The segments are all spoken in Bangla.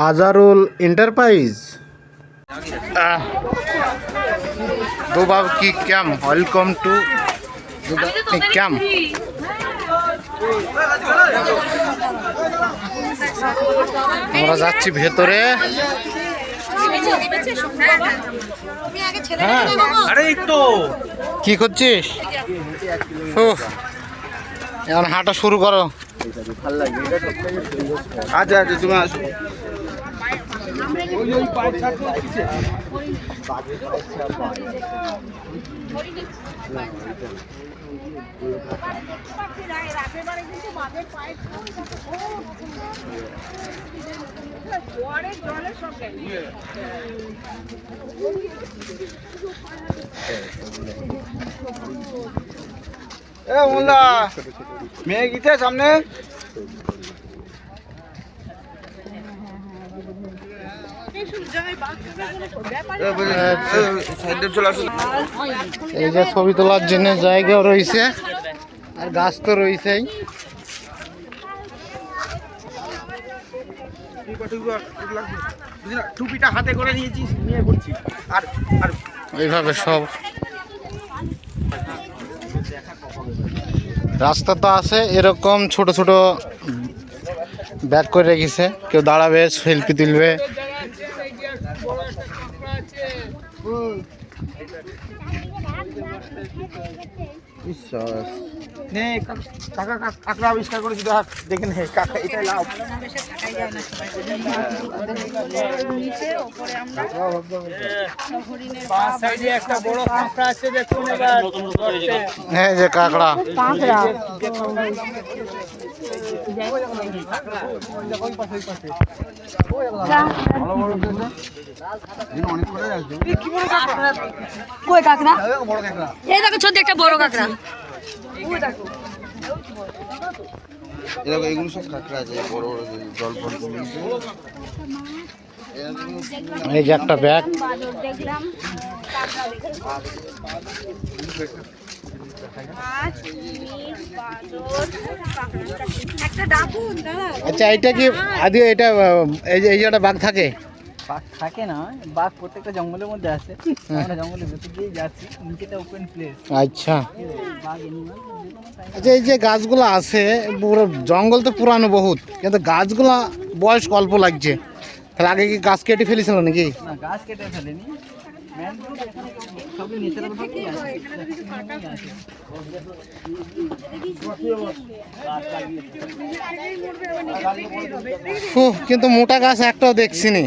আজারুল এন্টারপ্রাইজ দুবাবকি ক্যাম্প। ওয়েলকাম টু দুবাবকি ক্যাম্প। আমরা যাচ্ছি ভেতরে। কি করছিস? এখন হাঁটা শুরু করো। আচ্ছা আচ্ছা তুমি আসো। এ মোল্লা মেয়ে গিয়েছে সামনে। এই যে ছবি তোলার জন্য জায়গাও রয়েছে আর গাছ তো রয়েছেই। টুপিটা হাতে করে নিয়েছি, নিয়ে করছি। আর আর এইভাবে সব রাস্তা তো আছে, এরকম ছোট ছোট ব্যাগ করে রেখেছে। কেউ দাঁড়াবে, সেলফি তুলবে। কাকা কাঁকড়া আবিষ্কার করেছি, দেখে নে কাকা, এটাই লাভ। একটা বড় কাঁকড়া আছে দেখুন, হ্যাঁ যে কাঁকড়া। কই কাঁকড়া? এই দেখো ছোট একটা বড় কাঁকড়া। এরকম এগুলো সব কাঁকড়া আছে, বড় বড় জল ফল। এই যে একটা ব্যাগ। আচ্ছা এটা কি আদি এটা এই যে একটা বাঘ থাকে? বাঘ থাকে না, বাঘ প্রত্যেকটা জঙ্গলের মধ্যে আছে। আমরা জঙ্গলের ভেতর দিয়ে যাচ্ছি, নিচেটা ওপেন প্লেস। আচ্ছা বাঘ এনিমাল। আচ্ছা এই যে গাছগুলো আছে, পুরো জঙ্গল তো পুরানো বহুত, কিন্তু গাছগুলা বয়স অল্প লাগছে। তাহলে আগে কি গাছ কেটে ফেলেছিল নাকি? না, গাছ কেটে ফেলেনি। ম্যানগ্রোভ এখানে সবই ন্যাচারাল ভাবেই আছে। কিন্তু মোটা গাছ একটাও দেখছি নি।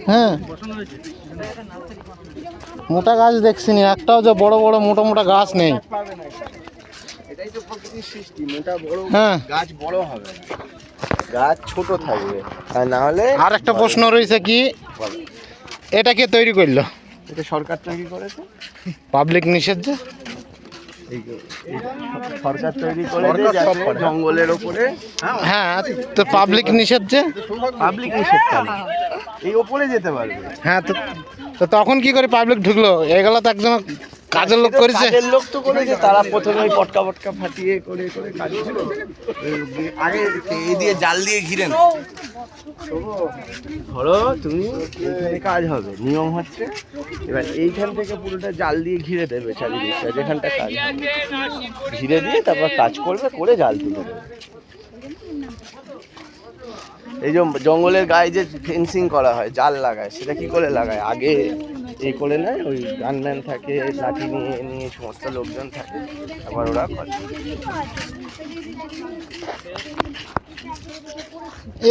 হ্যাঁ মোটা গাছ দেখছি নি একটাও, যে বড় বড় মোটা মোটা গাছ নেই। এটাই তো প্রকৃতির সৃষ্টি, মোটা বড় হ্যাঁ গাছ বড় হবে, গাছ ছোট থাকবে। আর না হলে আর একটা প্রশ্ন রয়েছে, কি এটা কে তৈরি করলো? এটা সরকার তৈরি করেছে, পাবলিক নিষেধ যে। সরকার তৈরি করেছে যাতে জঙ্গলের ওপরে। হ্যাঁ তো পাবলিক নিষেধ যে। পাবলিক নিষেধ করে এই ওপরে যেতে পারবে। হ্যাঁ তো তখন কি করে পাবলিক ঢুকলো? এগুলো তো একজন কাজের লোক করেছে। কাজের লোক তো করেছে, তারা প্রথমে ওই পটকা পটকা ফাটিয়ে করে করে কাজ ছিল। আগে এই দিয়ে জাল দিয়ে ঘিরে না, ধরো তুমি এইখানে কাজ হবে, নিয়ম হচ্ছে এবার এইখান থেকে পুরোটা জাল দিয়ে ঘিরে দেবে চারিদিকটা, যেখানটা কাজ হবে ঘিরে দিয়ে তারপর কাজ করবে, করে জাল তুলে দেবে। এই যে জঙ্গলের গায়ে যে ফেন্সিং করা হয়, জাল লাগায়, সেটা কি করে লাগায়? আগে এই করে নেয়, ওই গানম্যান থাকে, লাঠি নিয়ে নিয়ে সমস্ত লোকজন থাকে, আবার ওরা করে।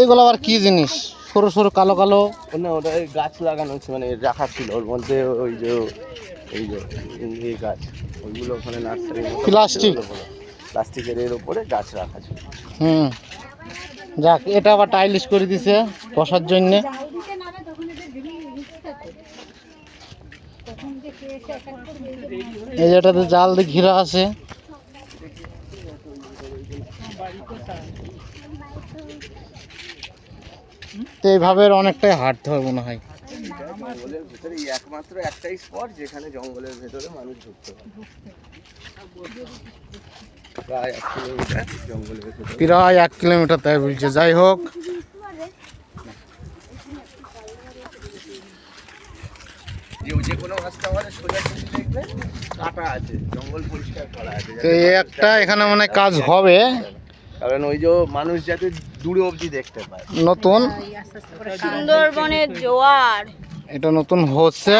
এগুলো আবার কি জিনিস? সরু সরু কালো কালো? না ওটা গাছ লাগানো হচ্ছে, মানে রাখা ছিল ওর মধ্যে, ওই যে এই যে এই গাছ, ওইগুলো ওখানে নার্সারি প্লাস্টিক, প্লাস্টিকের এর উপরে গাছ রাখা ছিল। যাক, এটা আবার টাইলিশ করে দিছে বসার জন্য। এই যেটাতে জাল দিয়ে ঘিরা আছে। তো এইভাবে অনেকটাই হাঁটতে হবে মনে হয়। জঙ্গলের ভিতরে একমাত্র একটাই স্পট যেখানে জঙ্গলের ভেতরে মানুষ ঢুকতে পারে। প্রায় 1 কিলোমিটার জঙ্গলের ভেতরে। প্রায় 1 কিলোমিটার তাই বলছে। যাই হোক, যে কোনো রাস্তা আমাদের সোজা চলে দেখবে কাটা আছে, জঙ্গল পরিষ্কার করা আছে, তো এই একটা এখানে মানে কাজ হবে কারণ ওই যে মানুষ যাতে দূরে অবধি দেখতে পায়। নতুন, সুন্দরবনের জোয়ার। এটা নতুন হচ্ছে।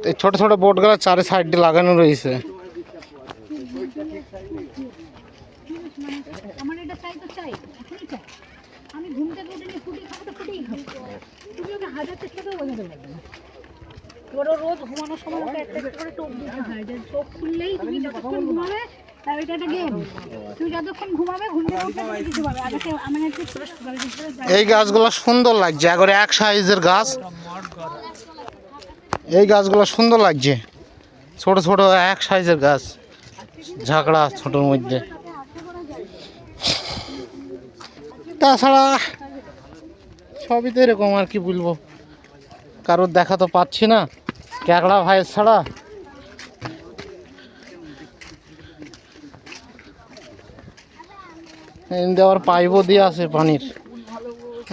এই ছোট ছোট বোটগুলো চারি সাইডে লাগানো রয়েছে। আমার এটা চাই তো চাই, এখনই চাই। আমি ঘুম থেকে উঠে নিয়ে ফুটি খাবো তো ফুটেই খাবো। তুমি ওকে হাজার চেষ্টা করে বোঝাতে পারবে না। ওরও রোজ ঘুমানোর সময় ওকে একটা একটা করে টোপ দিতে হয়, যে চোখ খুললেই তুমি যতক্ষণ ঘুমাবে তার এটা একটা গেম। তুমি যতক্ষণ ঘুমাবে ঘুম থেকে উঠে তুমি কিছু পাবে। আগে আমার একটু এই গাছগুলো সুন্দর লাগছে, একবারে এক সাইজের গাছ। এই গাছগুলো সুন্দর লাগছে, ছোট ছোট এক সাইজের গাছ, ঝাঁকড়া ছোটোর মধ্যে। তাছাড়া সবই তো এরকম, আর কি বলবো, কারোর দেখা তো পাচ্ছি না ক্যাকড়া ভাইয়ের ছাড়া। দেওয়ার পাইপও দিয়ে আছে পানির,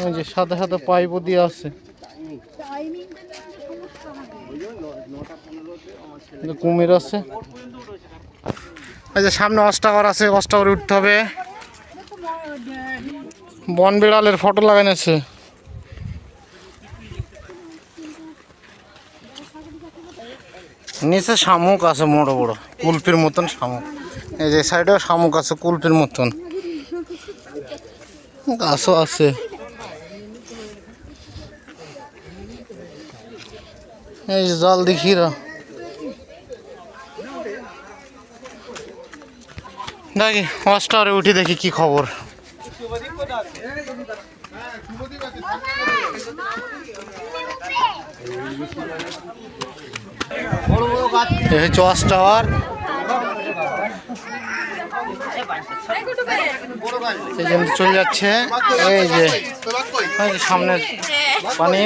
ওই যে সাথে সাথে পাইপও দিয়ে আছে। কুমির আছে, এই যে সামনে অস্টাওয়ার আছে, অস্টাওয়ারে উঠতে হবে। বন বিড়ালের ফটো লাগানো আছে। নিচে শামুক আছে বড় বড়, কুলপির মতন শামুক। এই যে সাইডেও শামুক আছে কুলপির মতন, গাছও আছে। এই যে জল দেখি দেখি অস্টারে উঠি, দেখি কি খবর। এই হচ্ছে ওয়াচ টাওয়ার। এই জন্য চলে যাচ্ছে, এই যে সামনের পানি।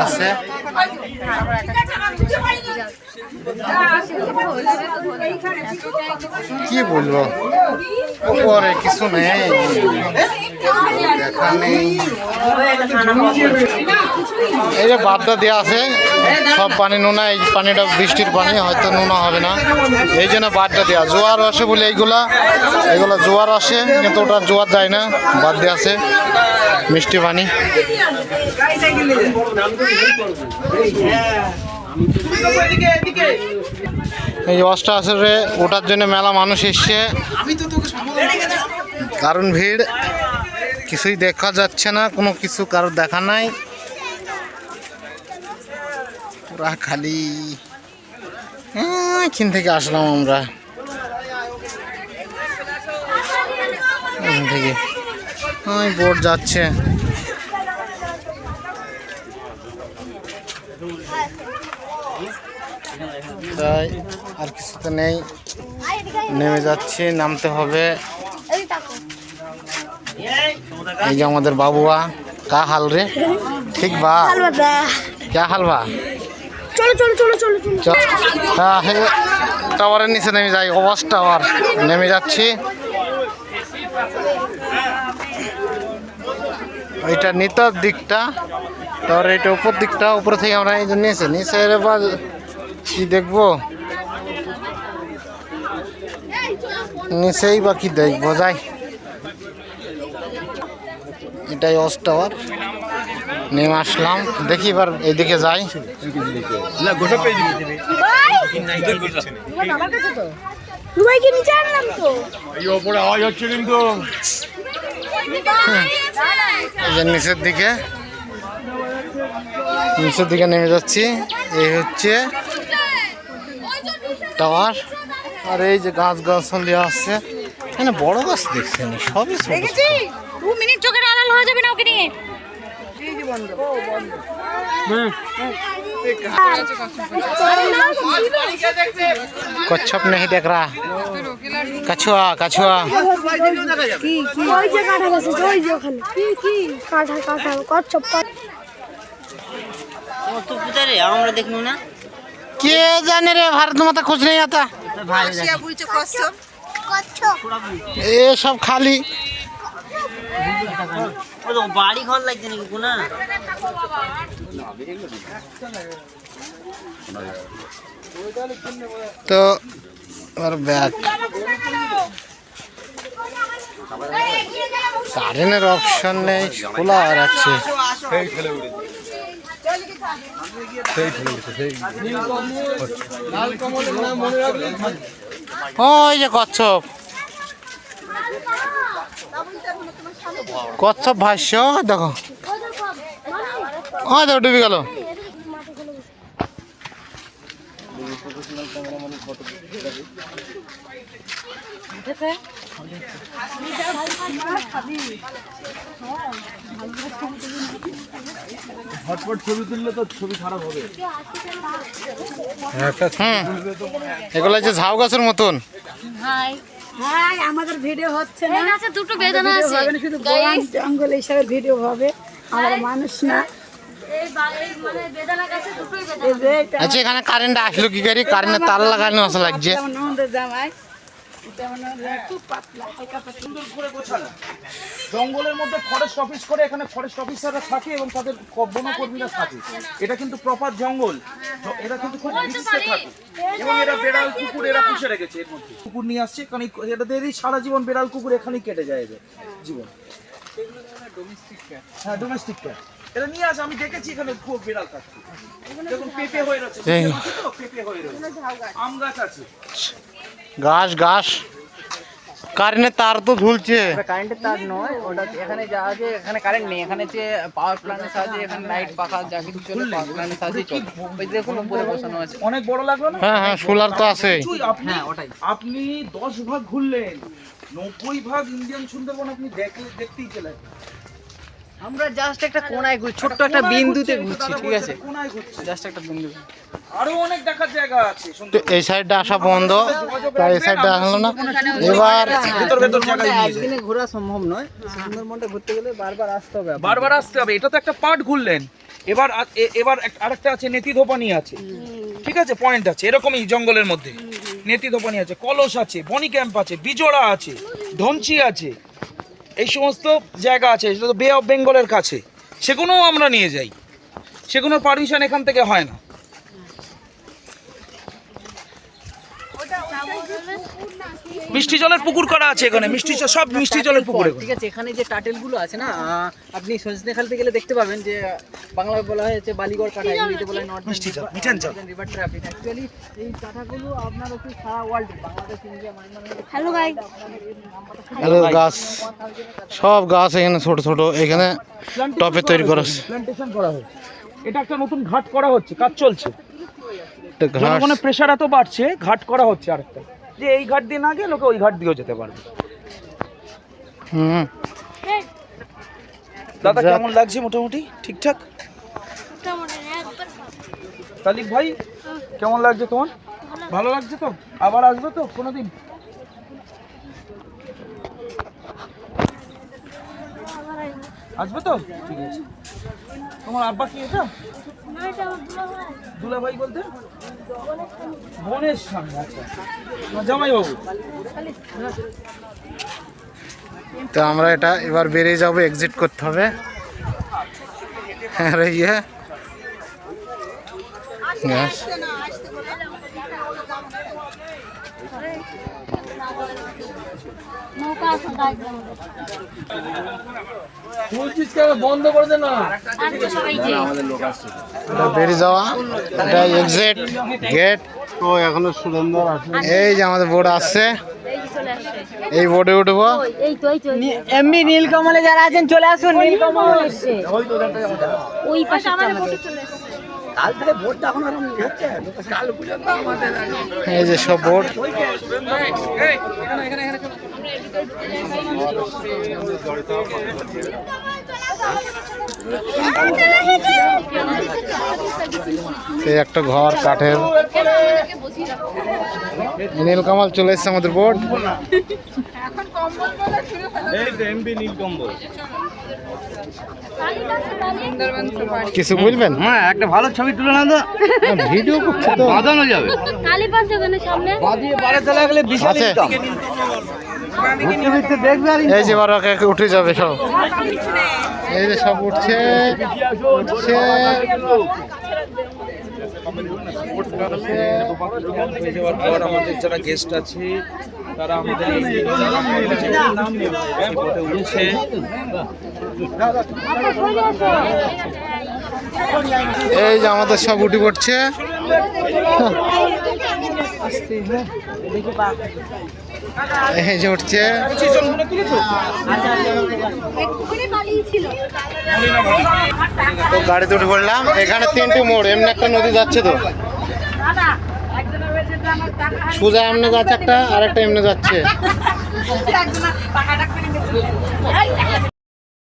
আছে কি বলবো, উপরে কিছু নেই, দেখা নেই। এই যে বাদটা দেওয়া আছে, সব পানি নোনা। এই পানিটা বৃষ্টির পানি, হয়তো নোনা হবে না, এই জন্য বাদটা দেওয়া। জোয়ার আসে বলে এইগুলা জোয়ার আসে, কিন্তু ওটা জোয়ার যায় না, বাদ দেওয়া আছে মিষ্টি পানি। এই ওয়াচটা আসলে ওটার জন্য মেলা মানুষ এসছে, কারণ ভিড়, কিছুই দেখা যাচ্ছে না, কোনো কিছু কারোর দেখা নাই, পুরা খালি। এখান থেকে আসলাম আমরা, এখান থেকে বোট যাচ্ছে। তাই আর কিছু তো নেই, নেমে যাচ্ছি, নামতে হবে। এই যে আমাদের বাবুয়া, কা হাল রে? ঠিক বা কে হাল বা? টাওয়ারের নিচে নেমে যাই, ওয়াচ টাওয়ার নেমে যাচ্ছি। এটা নিতার দিকটা, তার এটা উপর দিকটা, উপরে থেকে আমরা এই যে নিচে এবার কি দেখবো, নিচেই বা কি দেখবো, যাই। এটাই ওয়াচ টাওয়ার, নেমে আসলাম, দেখি এবার এইদিকে যাই। রুবাইকে নিচে আনলাম তো। এই যে নিচের দিকে নেমে যাচ্ছি। এই হচ্ছে টাওয়ার। আর এই যে গাছগাছালি আছে, এখানে বড় গাছ দেখছি না, সবই ছোট ছোট। দেখেছি 2 মিনিট চোখের আড়াল হয়ে যাবে না ওকে নিয়ে। कच्छप नहीं देख रहा, कछुआ कछुआ। ওই যে কাটা গেছে, ওই যে ওখানে কি কাটা কচ্ছপ। আমরা দেখবো না। के जाने रे, भारत माता कुछ नहीं आता। ये सब खाली বাড়ি ঘর লাগছে নাকি কোনা? तो और बैग কারেন্টের অপশন নেই, খোলা রাখছে। ওই যে কচ্ছপ কচ্ছপ ভাষ্য দেখো, ওই দেখো ডুবে গেল। এগুলো যে ঝাউ গাছের মতন। হ্যাঁ আমাদের ভিডিও হচ্ছে না, এই গাছে দুটো বেদনা আছে শুধু বন জঙ্গল এইসবের ভিডিও হবে, আমরা মানুষ না। মানে বেদনা গাছে দুটোই বেদনা। এই যে এটা আচ্ছা, এখানে কারেন্ট আসলো কি করি? কারেন্টের তার লাগানো আসা লাগছে। যেমন আমাদের জামাই, এটা আমাদের খুব পাতলা, হালকা পাতলা। সুন্দর করে গোছানো জঙ্গলের মধ্যে ফরেস্ট অফিস করে, এখানে ফরেস্ট অফিসাররা থাকে এবং তাদের বনকর্মীরা থাকে। এটা কিন্তু প্রপার জঙ্গল, এরা কিন্তু খুব বিস্তৃত থাকে এবং এরা বেড়াল কুকুর এরা পুষে রেখেছে। এর মধ্যে কুকুর নিয়ে আসছে, কারণ এদেরই সারা জীবন বেড়াল কুকুর এখানেই কেটে যায় এদের জীবন। হ্যাঁ, ডোমেস্টিক ক্যাট এরা নিয়ে আসে। আমি দেখেছি এখানে খুব বেড়াল থাকছে। দেখুন পেঁপে হয়ে রয়েছে, পেঁপে হয়ে রয়েছে, আম গাছ আছে। ঘাস ঘাস, কারেন্টের তার তো ঝুলছে। কারেন্টের তার নয় ওটা, এখানে যা আছে এখানে কারেন্ট নেই, এখানে যে পাওয়ার প্ল্যান্টের সাহায্যে এখানে লাইট পাখা যা কিছু চলে পাওয়ার প্ল্যান্টের সাহায্যে চলে। ওই দেখুন উপরে বসানো আছে। অনেক বড় লাগলো না? হ্যাঁ হ্যাঁ, সোলার তো আছে। হ্যাঁ, ওটাই। আপনি 10 ভাগ ঘুরলেন, 90 ভাগ ইন্ডিয়ান সুন্দরবন আপনি দেখতেই চলেন। আমরা জাস্ট একটা কোণায় ঘুরছি, ছোট্ট একটা বিন্দুতে ঘুরছি, ঠিক আছে? কোনায় ঘুরছি, জাস্ট একটা বিন্দু। আরো অনেক দেখার জায়গা আছে তো সুন্দরবন। এই সাইডটা আসা বন্ধ, তাই এই সাইডটা আসলো না। এবার ভেতর জায়গায় নিয়ে যায়। একদিনে ঘোরা সম্ভব নয়, সুন্দরবনটা ঘুরতে গেলে বারবার আসতে হবে। বারবার আসতে হবে। এটা তো একটা পার্ট ঘুরলেন, এবার এবার আরেকটা আছে, নেতি ধোপানি আছে, ঠিক আছে, পয়েন্ট আছে এরকমই জঙ্গলের মধ্যে। নেতি ধোপানি আছে, কলস আছে, বনি ক্যাম্প আছে, বিজোড়া আছে, ধনচি আছে, এই সমস্ত জায়গা আছে। সেটা তো বে অফ বেঙ্গলের কাছে, সেগুলোও আমরা নিয়ে যাই। সেগুলোর পারমিশন এখান থেকে হয় না। মিষ্টি জলের পুকুর করা আছে এখানে, সব মিষ্টি জলের পুকুর এখানে। ঠিক আছে, এখানে যে টাটেলগুলো আছে না, আপনি সজনেখালিতে গেলে দেখতে পাবেন যে বাংলায় বলা হয়েছে বালিগড় কাঁটা, ইংরেজিতে বলা হয় নর্থ মিষ্টি জল, মিঠান জল। River traffic. অ্যাকচুয়ালি এই কাঁটাগুলো আপনার হচ্ছে সারা ওয়ার্ল্ডে, Bangladesh, India, Myanmar, hello guys, গাছ, সব গাছ এখানে ছোট ছোট, এখানে টপে তৈরি করা আছে। প্ল্যান্টেশন করা হয়েছে। এটা একটা নতুন ঘাট করা হচ্ছে, কাজ চলছে। একটা ঘাস, জনগণের প্রেশার এত বাড়ছে, ঘাট করা হচ্ছে আরেকটা, যে এই ঘাট দিয়ে না গিয়ে লোকে ওই ঘাট দিয়েও যেতে পারবে। হুম। দাদা কেমন লাগছে? মোটামুটি ঠিকঠাক। তালিক ভাই কেমন লাগছে তোমার? ভালো লাগছে তো? আবার আসবে তো কোনোদিন? আসবে তো? ঠিক আছে। তোমার আব্বা কি এটা? দুলা ভাই বলতে বোনের সামনে। আচ্ছা, জামাই বাবু। তো আমরা এটা এবার বেরিয়ে যাবো, এক্সিট করতে হবে। আর ইয়ে Yes. নৌকা আছে গাইড বন্ধ করে দে না। আর তো সবাই যে এটা বেরিয়ে যাওয়া, এটা এক্সিট গেট। তো এখনো সুরেন্দ্র আছে। এই যে আমাদের বোর্ড আসছে, এই বোর্ডে উঠবো। এমবি নীলকমলে যারা আছেন চলে আসুন, নীলকমল এসছে। ওই পাশে আমাদের বোটে চলে এসেছে। এই যে সব বোর্ড। এই একটা ঘর কাঠের। নীলকমল চলে এসছে আমাদের বোর্ড। কিছু বলবেন? হ্যাঁ, একটা ভালো ছবি তুলে না তো, ভিডিও করছে তো। বাঁধানো যাবে। কালীপাস ওখানে সামনে বাঁধিয়ে বাড়ি চলে গেলে বিশাল আছে। ইনকাম। ঘুরতে ঘুরতে দেখবে আর এই যে বারো একে উঠে যাবে সব। এই যে সব উঠছে উঠছে। হয়ে যাওয়ার পর আমাদের যারা গেস্ট আছে তারা আমাদের উঠছে। এই যে আমাদের সব উঠে পড়ছে। এই যে উঠছে। তো গাড়িতে উঠে পড়লাম। এখানে 3টি মোড়, এমনি একটা নদী যাচ্ছে তো, সোজা এমনি যাচ্ছে একটা, আর একটা এমনি যাচ্ছে।